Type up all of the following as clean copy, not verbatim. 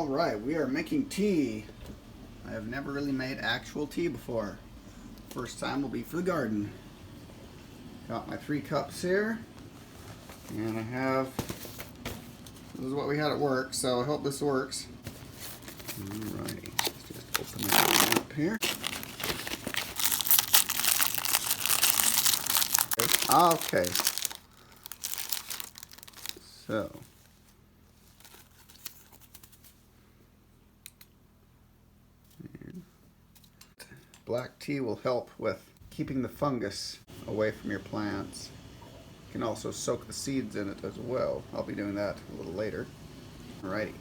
Alright, we are making tea. I have never really made actual tea before. First time will be for the garden. Got my 3 cups here. And I have, this is what we had at work, so I hope this works. Alrighty, let's just open this up here. Okay. So. Black tea will help with keeping the fungus away from your plants. You can also soak the seeds in it as well. I'll be doing that a little later. Alrighty.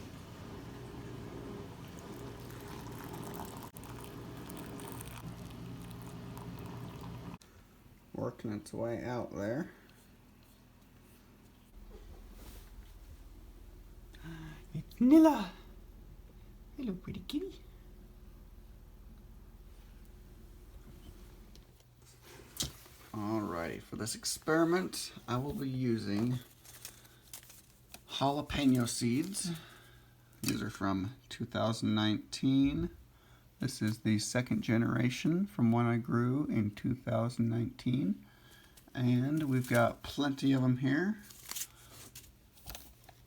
Working its way out there. It's Nilla. Hello, pretty kitty. Alrighty, for this experiment, I will be using jalapeno seeds. These are from 2019. This is the second generation from one I grew in 2019. And we've got plenty of them here.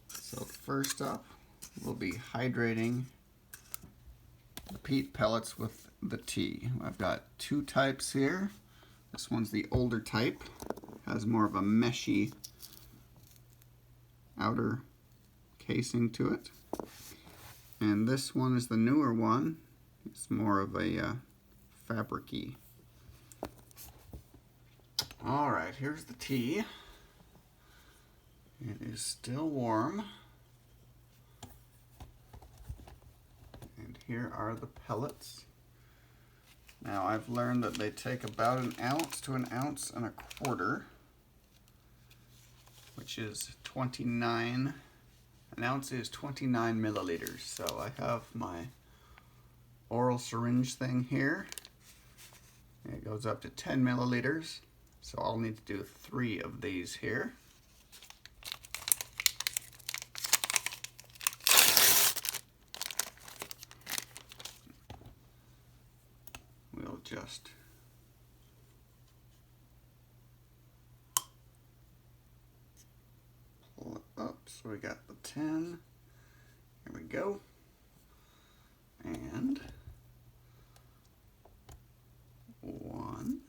So first up, we'll be hydrating the peat pellets with the tea. I've got 2 types here. This one's the older type, has more of a meshy outer casing to it. And this one is the newer one. It's more of a fabric-y. Alright, here's the tea. It is still warm. And here are the pellets. Now I've learned that they take about 1 ounce to 1.25 ounces, which is 29. An ounce is 29 milliliters. So I have my oral syringe thing here. It goes up to 10 milliliters. So I'll need to do 3 of these here. We'll just pull it up. So we got the 10. Here we go. And 1,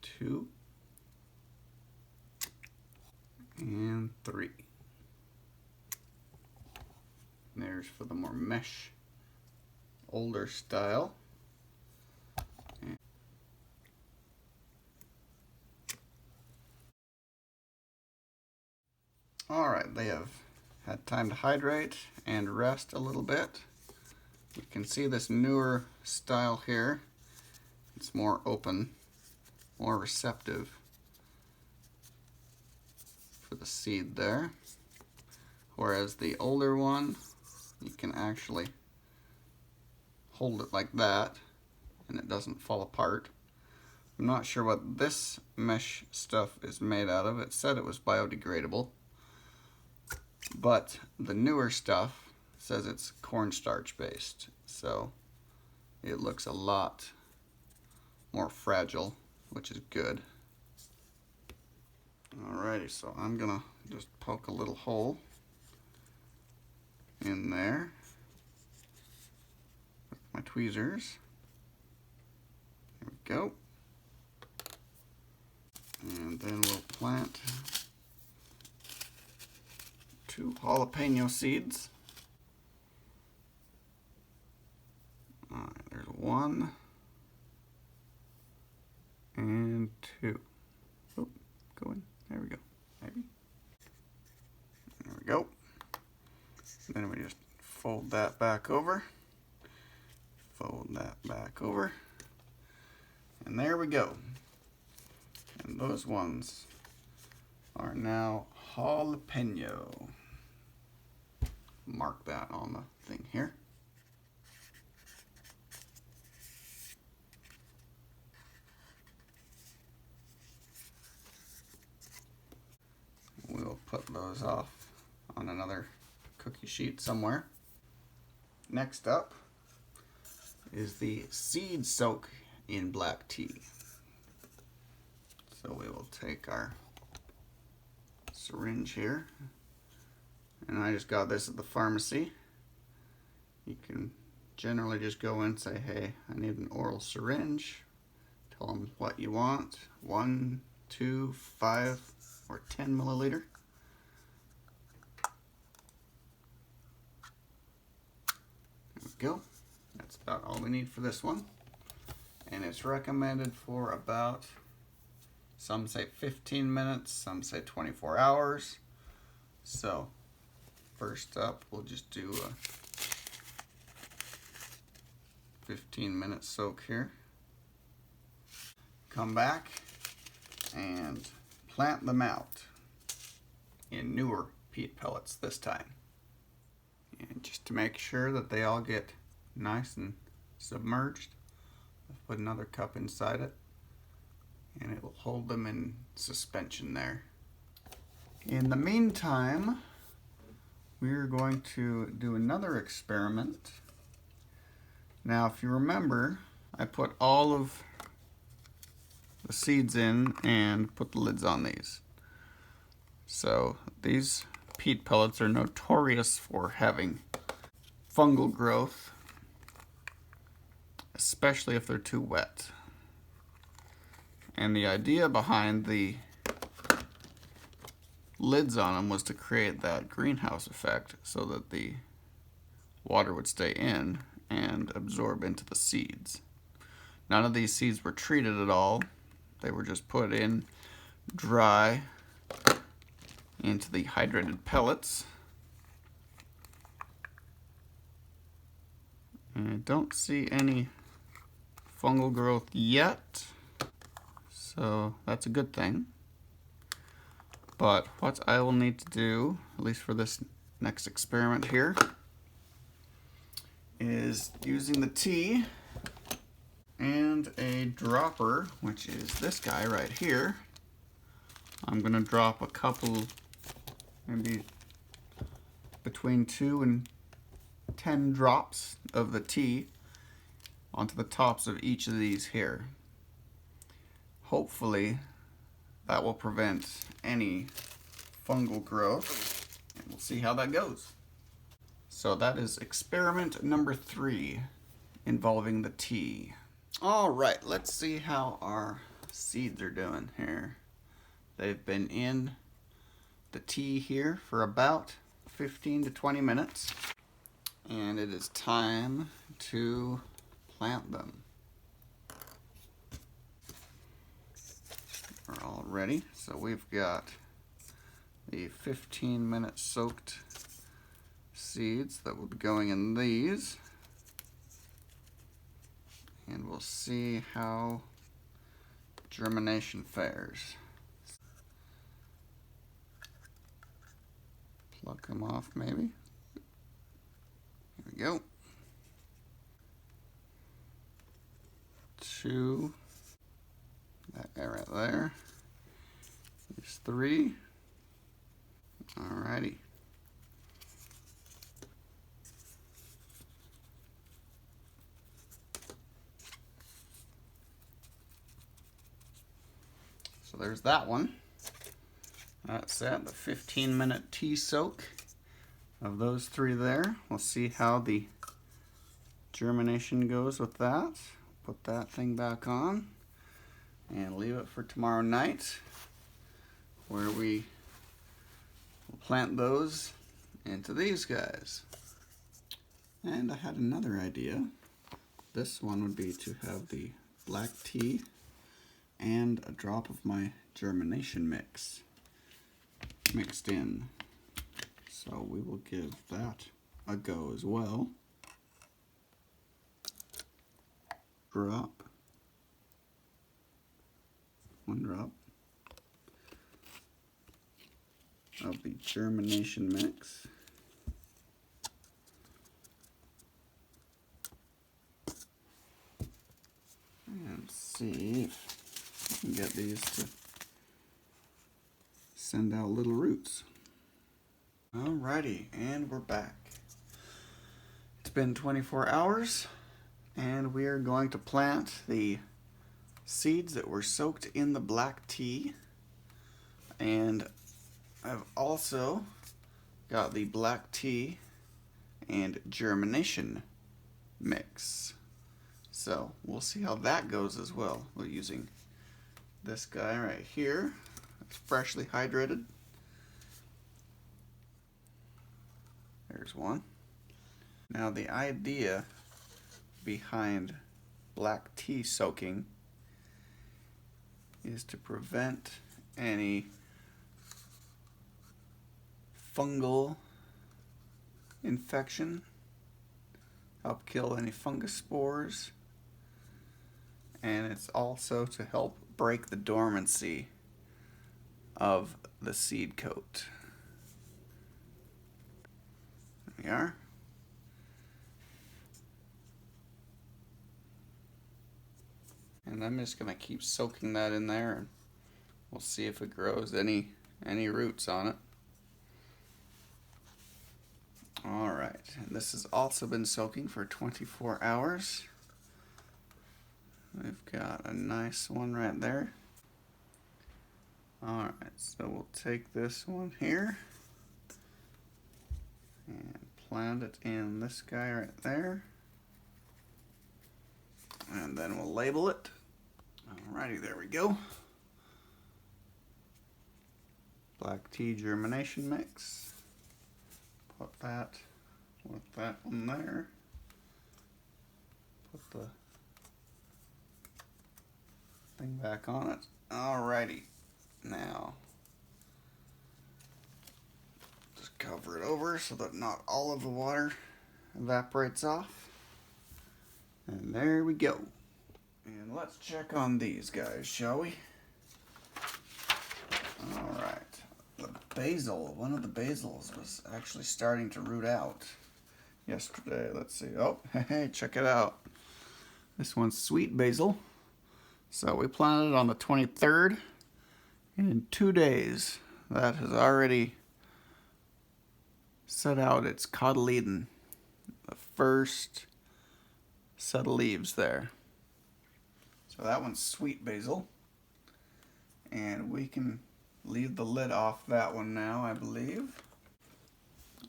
2, and 3. There's for the more mesh, older style. Alright, they have had time to hydrate and rest a little bit. You can see this newer style here. It's more open, more receptive for the seed there. Whereas the older one, you can actually hold it like that and it doesn't fall apart. I'm not sure what this mesh stuff is made out of. It said it was biodegradable, but the newer stuff says it's cornstarch based, so it looks a lot more fragile, which is good. Alrighty, so I'm gonna just poke a little hole in there with my tweezers. There we go. And then we'll plant 2 jalapeno seeds. Alright, there's 1 and 2. Oh, go in. There we go. Maybe. There we go. Then we just fold that back over. Fold that back over. And there we go. And those ones are now jalapeno. Mark that on the thing here. We'll put those off on another cookie sheet somewhere. Next up is the seed soak in black tea. So we will take our syringe here, and I just got this at the pharmacy. You can generally just go in and say, hey, I need an oral syringe. Tell them what you want, 1, 2, 5, or 10 milliliter. There we go. That's about all we need for this one. And it's recommended for about, some say 15 minutes, some say 24 hours. So first up, we'll just do a 15-minute soak here. Come back and plant them out in newer peat pellets this time. And just to make sure that they all get nice and submerged, I'll put another cup inside it, and it will hold them in suspension there. In the meantime, we're going to do another experiment. Now, if you remember, I put all of the seeds in and put the lids on these. So these peat pellets are notorious for having fungal growth, especially if they're too wet. And the idea behind the lids on them was to create that greenhouse effect so that the water would stay in and absorb into the seeds. None of these seeds were treated at all. They were just put in dry into the hydrated pellets. And I don't see any fungal growth yet, so that's a good thing. But what I will need to do, at least for this next experiment here, is using the tea and a dropper, which is this guy right here. I'm gonna drop a couple, maybe between 2 and 10 drops of the tea onto the tops of each of these here. Hopefully that will prevent any fungal growth, and we'll see how that goes. So that is experiment number 3 involving the tea. All right, let's see how our seeds are doing here. They've been in the tea here for about 15 to 20 minutes, and it is time to plant them. We're all ready. So we've got the 15-minute soaked seeds that will be going in these, and we'll see how germination fares. Pluck them off maybe. Here we go. 2, that guy right there. There's 3. Alrighty. So there's that one. That's it, the 15-minute tea soak of those 3 there. We'll see how the germination goes with that. Put that thing back on and leave it for tomorrow night, where we will plant those into these guys. And I had another idea. This one would be to have the black tea and a drop of my germination mix mixed in. So we will give that a go as well. Drop. 1 drop of the germination mix. And see if we can get these to send out little roots. Alrighty, and we're back. It's been 24 hours, and we are going to plant the seeds that were soaked in the black tea. And I've also got the black tea and germination mix. So we'll see how that goes as well. We're using this guy right here. It's freshly hydrated. There's one. Now the idea behind black tea soaking is to prevent any fungal infection, help kill any fungus spores, and it's also to help break the dormancy of the seed coat. There we are. And I'm just going to keep soaking that in there, and we'll see if it grows any roots on it. Alright, and this has also been soaking for 24 hours. We've got a nice one right there. Alright, so we'll take this one here and plant it in this guy right there. And then we'll label it. Alrighty, there we go. Black tea germination mix. Put that with that one there. Put the thing back on it. Alrighty. Now, just cover it over so that not all of the water evaporates off. And there we go. And let's check on these guys, shall we? Alright. The basil, one of the basils was actually starting to root out yesterday. Let's see. Oh, hey, check it out. This one's sweet basil. So we planted it on the 23rd. And in 2 days, that has already set out its cotyledon. The first set of leaves there. So that one's sweet basil. And we can leave the lid off that one now, I believe.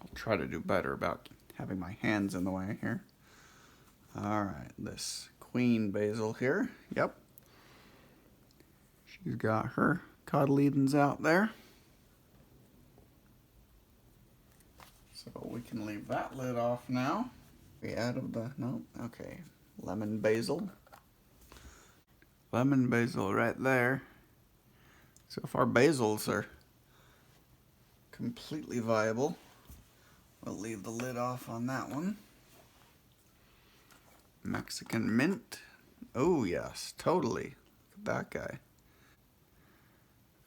I'll try to do better about having my hands in the way here. Alright, this queen basil here. Yep. She's got her cotyledons out there. So we can leave that lid off now. We out of the, no, okay. Lemon basil. Lemon basil right there. So if our basils are completely viable, we'll leave the lid off on that one. Mexican mint. Oh yes, totally. Look at that guy.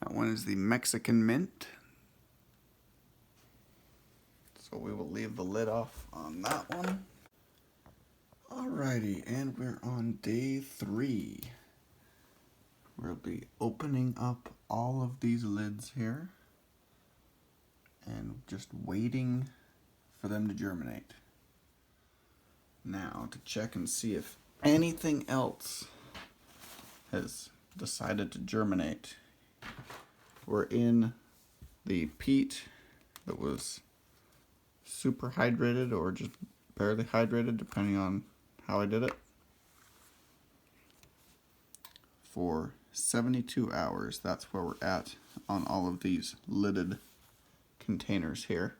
That one is the Mexican mint. So we will leave the lid off on that one. Alrighty, and we're on day 3. We'll be opening up all of these lids here and just waiting for them to germinate. Now to check and see if anything else has decided to germinate. We're in the peat that was super hydrated or just barely hydrated, depending on how I did it, for 72 hours. That's where we're at on all of these lidded containers here.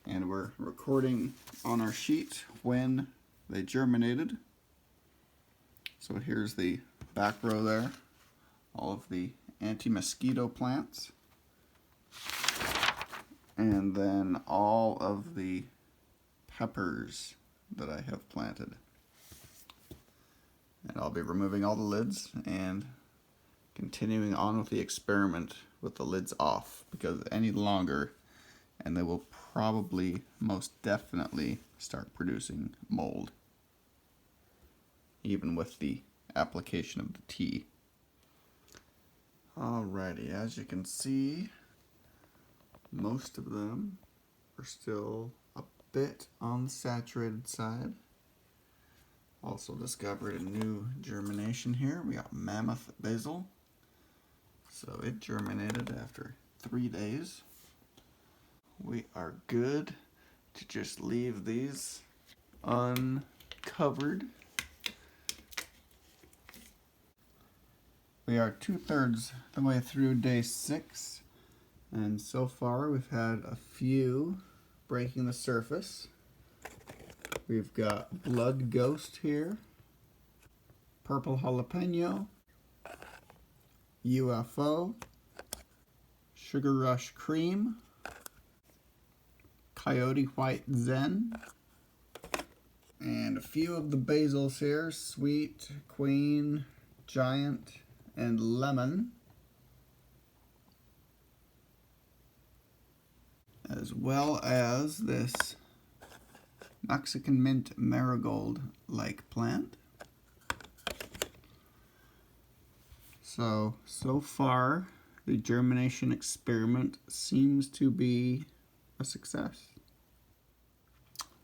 And we're recording on our sheet when they germinated. So here's the back row there, all of the anti-mosquito plants, and then all of the peppers that I have planted. And I'll be removing all the lids and continuing on with the experiment with the lids off, because any longer and they will probably most definitely start producing mold, even with the application of the tea. Alrighty, as you can see, Most of them are still a bit on the saturated side. Also discovered a new germination here. We got mammoth basil. So it germinated after 3 days. We are good to just leave these uncovered. We are 2/3 the way through day 6, and so far we've had a few breaking the surface. We've got Blood Ghost here, Purple Jalapeno, UFO, Sugar Rush Cream, Coyote White Zen, and a few of the basils here, Sweet, Queen, Giant, and Lemon, as well as this Mexican Mint Marigold-like plant. So far, the germination experiment seems to be a success.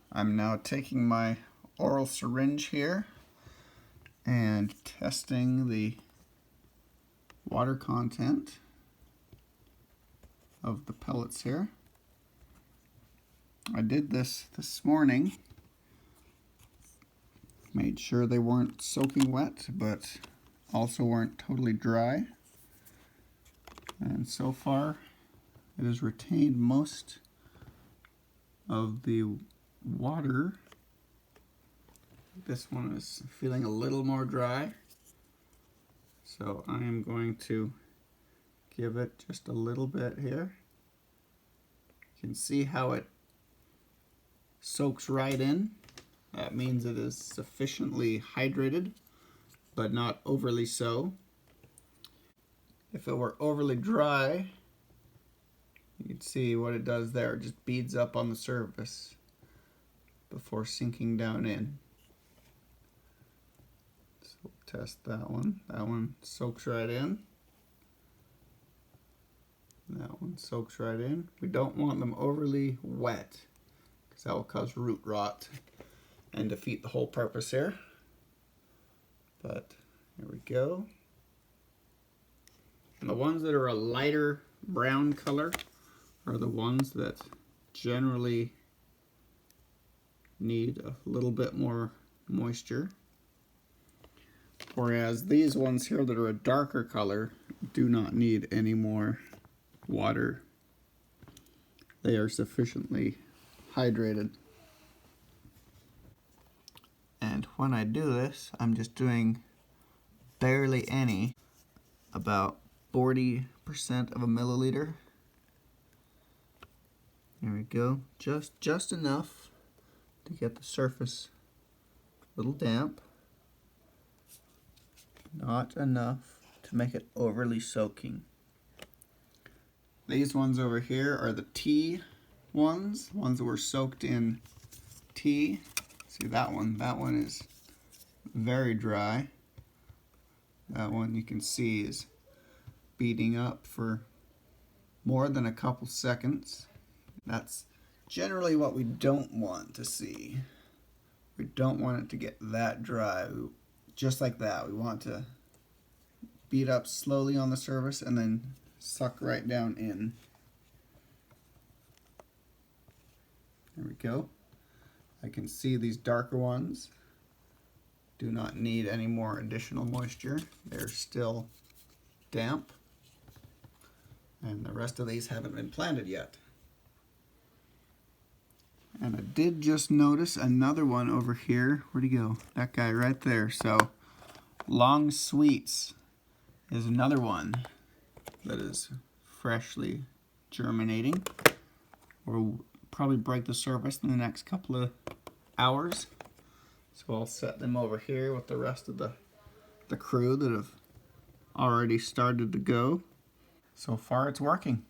I'm now taking my oral syringe here and testing the water content of the pellets here. I did this morning. Made sure they weren't soaking wet, but also weren't totally dry. And so far, it has retained most of the water. This one is feeling a little more dry. So I am going to give it just a little bit here. You can see how it soaks right in. That means it is sufficiently hydrated, but not overly so. If it were overly dry, you can see what it does there. It just beads up on the surface before sinking down in. So we'll test that one. That one soaks right in. That one soaks right in. We don't want them overly wet, because that will cause root rot and defeat the whole purpose here. But here we go. And the ones that are a lighter brown color are the ones that generally need a little bit more moisture. Whereas these ones here that are a darker color do not need any more water. They are sufficiently hydrated. And when I do this, I'm just doing barely any, about 40% of a milliliter. There we go. Just enough to get the surface a little damp. Not enough to make it overly soaking. These ones over here are the tea ones that were soaked in tea. See that one? That one is very dry. That one you can see is beating up for more than a couple seconds. That's generally what we don't want to see. We don't want it to get that dry. Just like that. We want to beat up slowly on the surface and then suck right down in. There we go. I can see these darker ones do not need any more additional moisture. They're still damp. And the rest of these haven't been planted yet. And I did just notice another one over here. Where'd he go? That guy right there. So Long Sweets is another one that is freshly germinating. We'll probably break the surface in the next couple of hours. So I'll set them over here with the rest of the crew that have already started to go. So far it's working.